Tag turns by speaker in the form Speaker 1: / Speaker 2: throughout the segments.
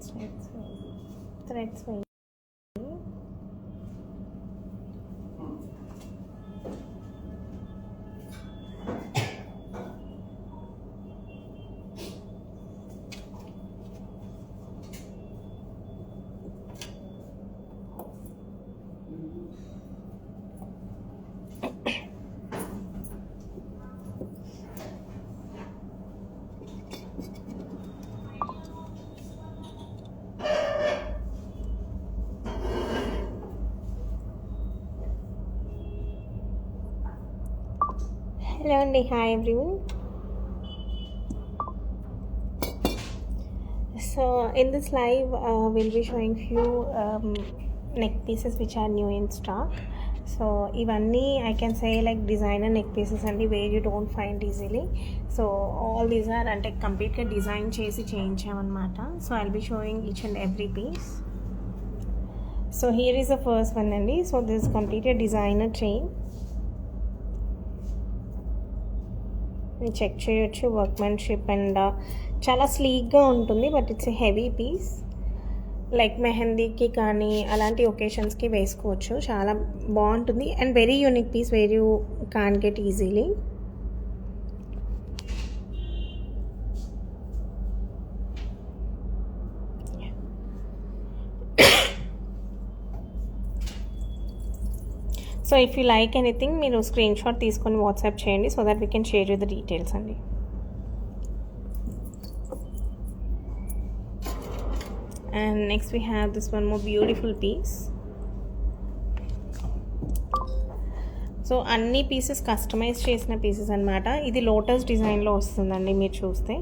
Speaker 1: Threads వేయి. Hello and hi everyone. So in this live we'll be showing few neck pieces which are new in stock. So ivanni I can say like designer neck pieces and where you don't find easily. So all these are ante complete ga design chesi cheyinchamanamata. So I'll be showing each and every piece. So here is the first one andi. So this is completely designer chain. Check చేయొచ్చు workmanship and చాలా స్లీక్గా ఉంటుంది. But it's a heavy piece. Like మెహందీకి కానీ అలాంటి ఒకేషన్స్కి వేసుకోవచ్చు. చాలా బాగుంటుంది and very unique piece where you can get easily. So if you like anything మీరు స్క్రీన్ షాట్ తీసుకొని వాట్సాప్ చేయండి so that we can share you the details అండి. And next we have this one more beautiful piece. So అన్ని pieces customize చేసిన pieces అనమాట. ఇది lotus డిజైన్లో వస్తుందండి మీరు చూస్తే.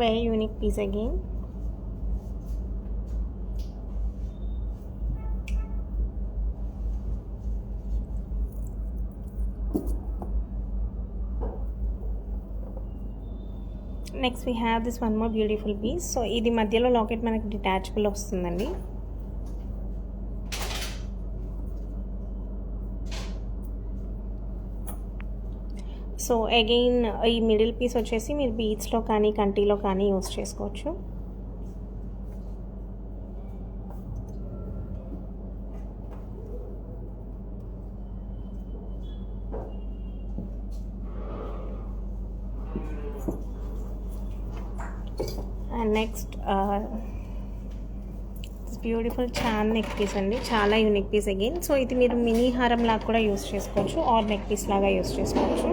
Speaker 1: Very unique piece again. Next we have this one more beautiful piece. So ఇది మధ్యలో లాకెట్ మనకి డిటాచబుల్ వస్తుందండి. సో అగైన్ ఈ మిడిల్ పీస్ వచ్చేసి మీరు బీడ్స్లో కానీ కంటిలో కానీ యూస్ చేసుకోవచ్చు. అండ్ నెక్స్ట్ బ్యూటిఫుల్ చాన్ నెక్ పీస్ అండి. చాలా యూనిక్ పీస్ అగైన్. సో ఇది మీరు మినీ హారం లాగా కూడా యూస్ చేసుకోవచ్చు ఆర్ నెక్ పీస్ లాగా యూస్ చేసుకోవచ్చు.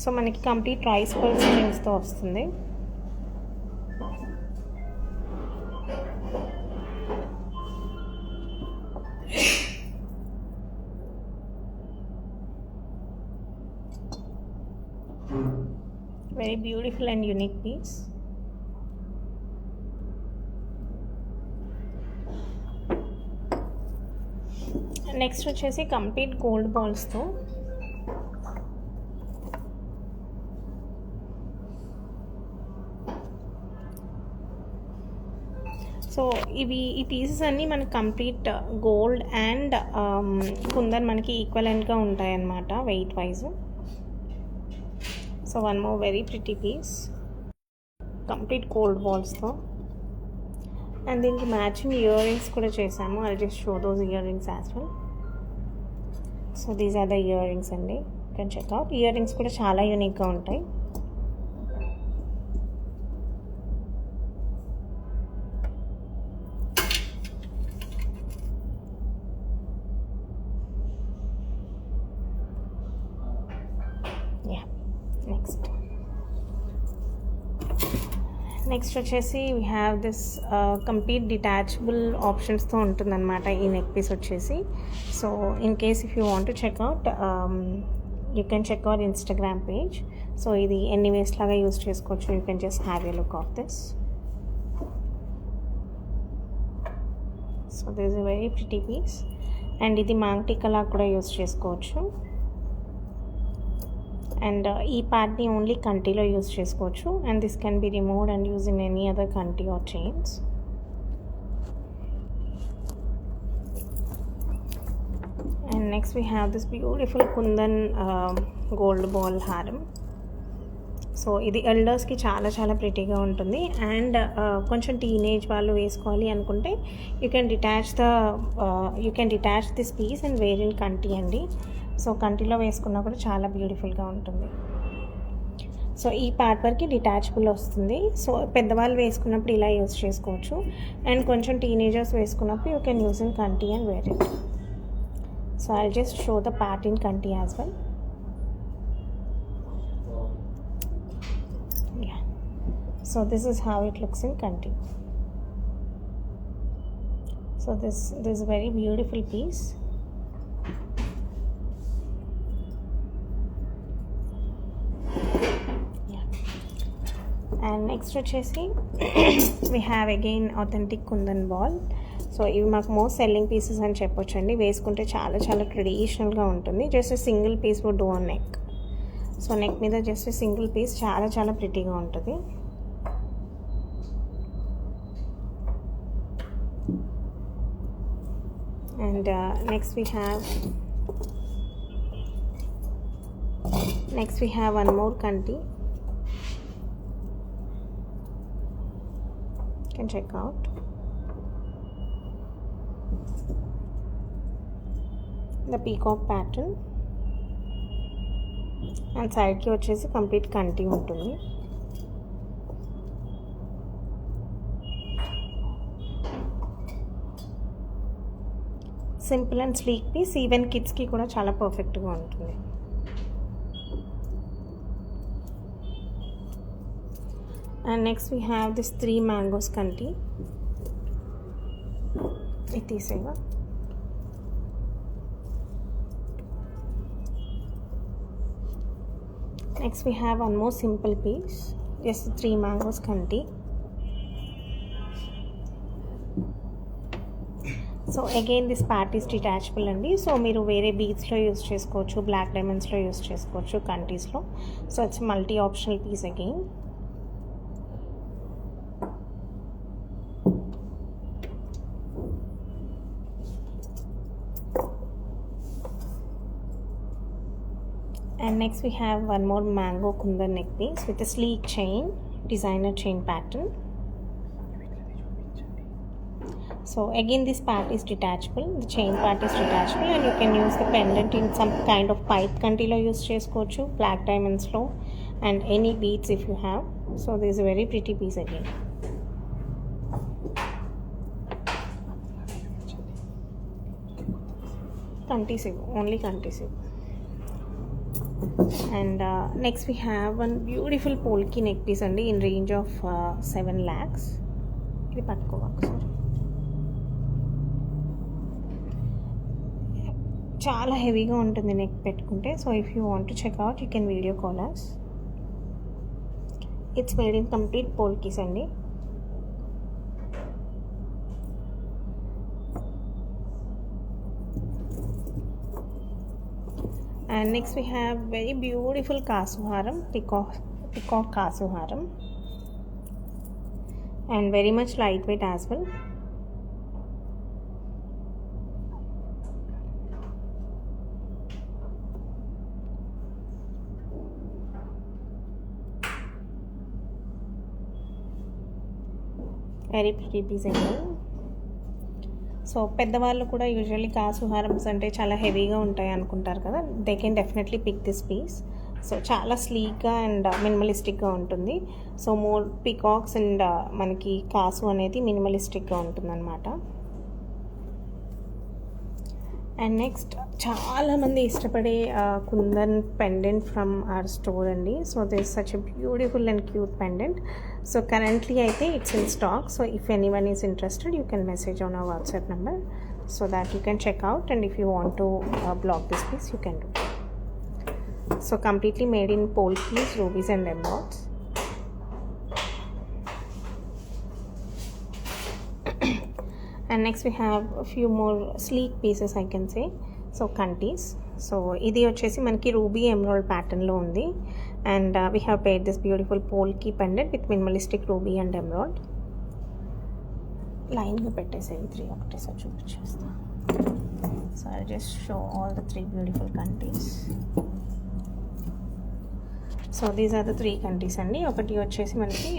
Speaker 1: సో మనకి కంప్లీట్ రైస్ పర్ల్ స్ట్రింగ్స్తో వస్తుంది. Very beautiful and unique piece. Next వచ్చేసి కంప్లీట్ గోల్డ్ బాల్స్తో. సో ఈ పీసెస్ అన్నీ మనకి కంప్లీట్ గోల్డ్ అండ్ కుందన్ మనకి ఈక్వలెంట్గా ఉంటాయన్నమాట weight wise. So one more very pretty piece complete gold బాల్స్తో. అండ్ దీనికి మ్యాచింగ్ ఇయర్ రింగ్స్ కూడా చేశాము. I just show those ear rings as well. So these are the ear rings అండి. You can check out. Ear rings కూడా చాలా యూనిక్గా ఉంటాయి. Next వచ్చేసి we have this complete detachable ఆప్షన్స్తో ఉంటుందన్నమాట ఈ నెక్ పీస్ వచ్చేసి. So in case if you want to check out you can check our Instagram page. So ఇది ఎన్ని వేస్ లాగా యూస్ చేసుకోవచ్చు. You can just have a look of this. So this is a very pretty piece. And ఇది మాంగ్ టిక్కలా కూడా use చేసుకోవచ్చు. And ఈ పార్ట్ని ఓన్లీ కంటిలో యూస్ చేసుకోవచ్చు. And this can be removed and use in any other kanti or chains. And next we have this beautiful kundan gold ball haram. So ఇది ఎల్డర్స్కి చాలా చాలా ప్రిటీగా ఉంటుంది. అండ్ కొంచెం టీనేజ్ వాళ్ళు వేసుకోవాలి అనుకుంటే you can detach this piece and wear in కంటి అండి. సో కంటిలో వేసుకున్నా కూడా చాలా బ్యూటిఫుల్గా ఉంటుంది. సో ఈ పార్ట్ వరకు డిటాచబుల్ వస్తుంది. సో పెద్దవాళ్ళు వేసుకున్నప్పుడు ఇలా యూస్ చేసుకోవచ్చు. అండ్ కొంచెం టీనేజర్స్ వేసుకున్నప్పుడు యూ కెన్ యూజ్ ఇన్ కంటి and wear it. So I'll just show the part in kanti as well. Yeah. So this is how it looks in kanti. So this is a very beautiful piece. Yeah. And next వచ్చేసి we have again authentic kundan ball. So ఇవి మాకు most selling pieces అని చెప్పొచ్చు అండి. వేసుకుంటే చాలా చాలా ట్రెడిషనల్గా ఉంటుంది. Just single piece would do on neck. So neck మీద జస్ట్ సింగిల్ పీస్ చాలా చాలా ప్రిటీగా ఉంటుంది. And next we have one more kanti. Can check out. The peacock pattern and సైడ్కి వచ్చేసి కంప్లీట్ కంటి ఉంటుంది. Simple and sleek piece. Even కిడ్స్కి కూడా చాలా పర్ఫెక్ట్గా ఉంటుంది. And next we have this 3 mangoes కంటి. ఇది తీసేగా. Next we have one more simple piece, just 3 mangoes kanti. So again this part is detachable andi. So మీరు వేరే beads లో యూస్ చేసుకోవచ్చు, బ్లాక్ డైమండ్స్లో యూస్ చేసుకోవచ్చు, కంటీస్లో. So it's multi optional piece again. And next we have one more mango kundan neck piece with a sleek chain, designer chain pattern. So again this part is detachable, the chain part is detachable, and you can use the pendant in some kind of pipe kanti lo use chesukochu, black diamonds lo, and any beads if you have. So this is a very pretty piece again. Kanti sivu, only kanti sivu. And next we have one beautiful polki neck piece andi in range of 7 lakhs. ఇది పట్టుకోవాలి sir. చాలా హెవీగా ఉంటుంది neck పెట్టుకుంటే. So if you want to check out you can video call us. It's made in complete polkis అండి. And next we have very beautiful kasu haram, peacock kasu haram, and very much lightweight as well. Very pretty piece again. So పెద్దవాళ్ళు కూడా usually కాసు హారమ్స్ అంటే చాలా హెవీగా ఉంటాయి అనుకుంటారు కదా. They can definitely pick this piece. So చాలా స్లీక్గా అండ్ మినిమలిస్టిక్గా ఉంటుంది. సో మోర్ పీకాక్స్ అండ్ మనకి కాసు అనేది మినిమలిస్టిక్గా ఉంటుందన్నమాట. అండ్ నెక్స్ట్ చాలామంది ఇష్టపడే kundan pendant from our store అండి. So this such a beautiful and cute pendant. So currently అయితే it's in stock. So if anyone is interested you can message on our WhatsApp number so that you can check out, and if you want to block this piece you can do. So completely made in polkis, rubies and emeralds. And next we have a few more sleek pieces, I can say. So kantis. So ఇది వచ్చేసి మనకి ruby emerald ప్యాటర్న్లో ఉంది. And we have paired this beautiful polki pendant with minimalistic ruby and emerald. లైన్గా పెట్టేసేవి 3 ఒకటేసారి చూపించేస్తా. So I just show all the 3 beautiful kantis. So these are the 3 kantis అండి. ఒకటి వచ్చేసి మనకి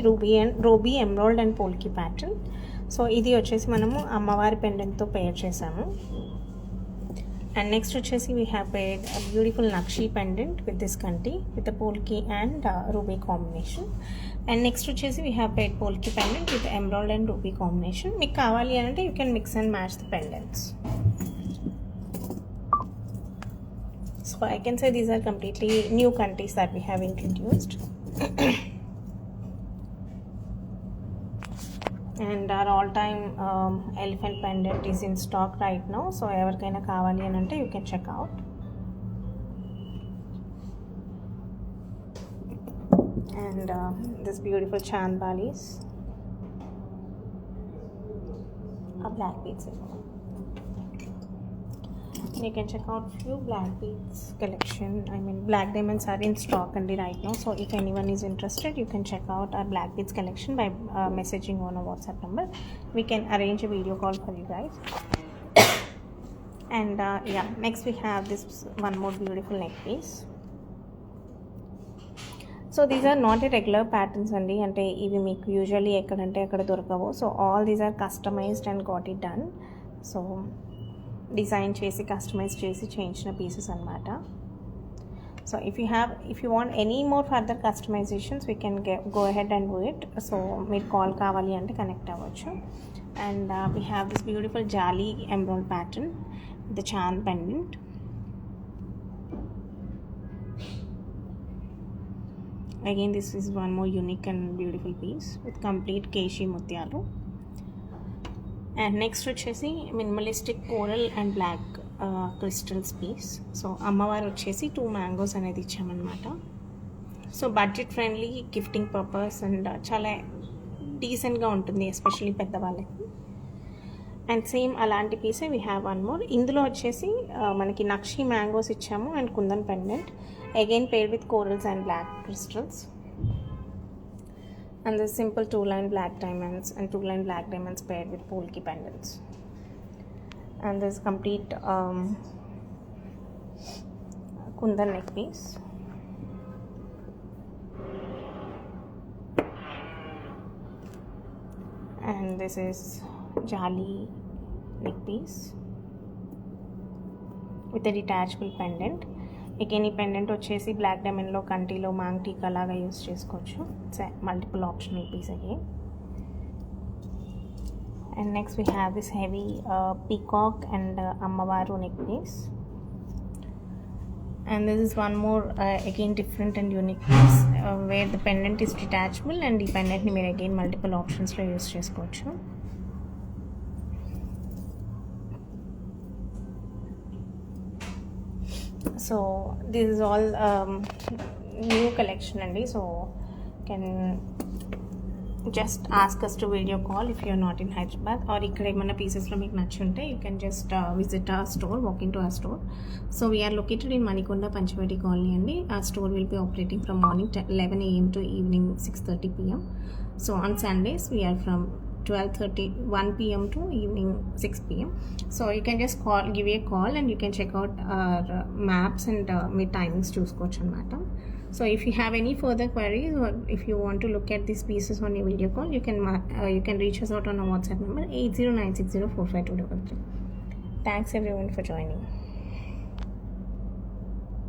Speaker 1: ruby emerald and polki pattern. So ఇది వచ్చేసి మనము అమ్మవారి పెండెంట్తో పేర్ చేసాము. అండ్ నెక్స్ట్ వచ్చేసి we have paired a beautiful nakshi pendant with this kanti with the పోల్కి and ruby combination. And next వచ్చేసి we have paired polki pendant with emerald and ruby combination. మీకు కావాలి అంటే you can mix and match the pendants. So I can say these are completely new kantis that we have introduced. And our all-time elephant pendant is in stock right now. So ఎవరికైనా కావాలి అని అంటే you can check out. And this beautiful chand balis, a black beads. You can check out few black beads collection. I mean black diamonds are in stock only right now. So if anyone is interested, you can check out our black beads collection by messaging on a WhatsApp number. We can arrange a video call for you guys. And yeah, next we have this one more beautiful neck piece. So these are not a regular patterns andi, ante ivi meeku usually ekkadante akkada dorakavu. So all these are customized and got it done. So design చేసి customise చేసి చేయించిన pieces అనమాట. So if you want any more further customisations we can go ahead and do it. So మీరు call కావాలి అంటే connect అవ్వచ్చు. And we have this beautiful jali emerald pattern with the chand pendant. Again this is one more unique and beautiful piece with complete keshi ముత్యాలు. And next వచ్చేసి minimalistic coral and black crystals piece. So అమ్మవారు వచ్చేసి 2 mangoes అనేది ఇచ్చామన్నమాట. So budget friendly, gifting purpose and చాలా డీసెంట్గా ఉంటుంది especially పెద్దవాళ్ళకి. అండ్ సేమ్ అలాంటి పీసే వీ హ్యావ్ వన్ మోర్. ఇందులో వచ్చేసి మనకి నక్షి మ్యాంగోస్ ఇచ్చాము and kundan pendant again paired with corals and black crystals. And the simple 2-line black diamonds and 2-line black diamonds paired with polki pendants. And this complete kundan neck piece. And this is jali neck piece with a detachable pendant. Again ఈ pendant వచ్చేసి black డైమండ్లో కంటిలో మాంగ్ టీకా లాగా use చేసుకోవచ్చు. It's multiple optional piece again. And next we have this heavy peacock and అమ్మవారు neck piece. And this is one more again different and unique piece where the pendant is detachable and ఈ పెండెంట్ని మీరు again multiple ఆప్షన్స్లో use చేసుకోవచ్చు. So this is all new collection andi. So can just ask us to video call if you are not in Hyderabad, or ikkada emana pieces lo meeku nachi unte you can just visit our store, walk into our store. So we are located in Manikonda Panchvati colony andi. Our store will be operating from morning 11 AM to evening 6:30 PM. So on Sundays we are from 1 PM to evening 6 PM. So you can just give a call and you can check out our maps and me timings చూసుకోవచ్చు అన్నమాట. So if you have any further queries or if you want to look at these pieces on a video call, you can reach us out on our WhatsApp number 8096045233. Thanks everyone for joining.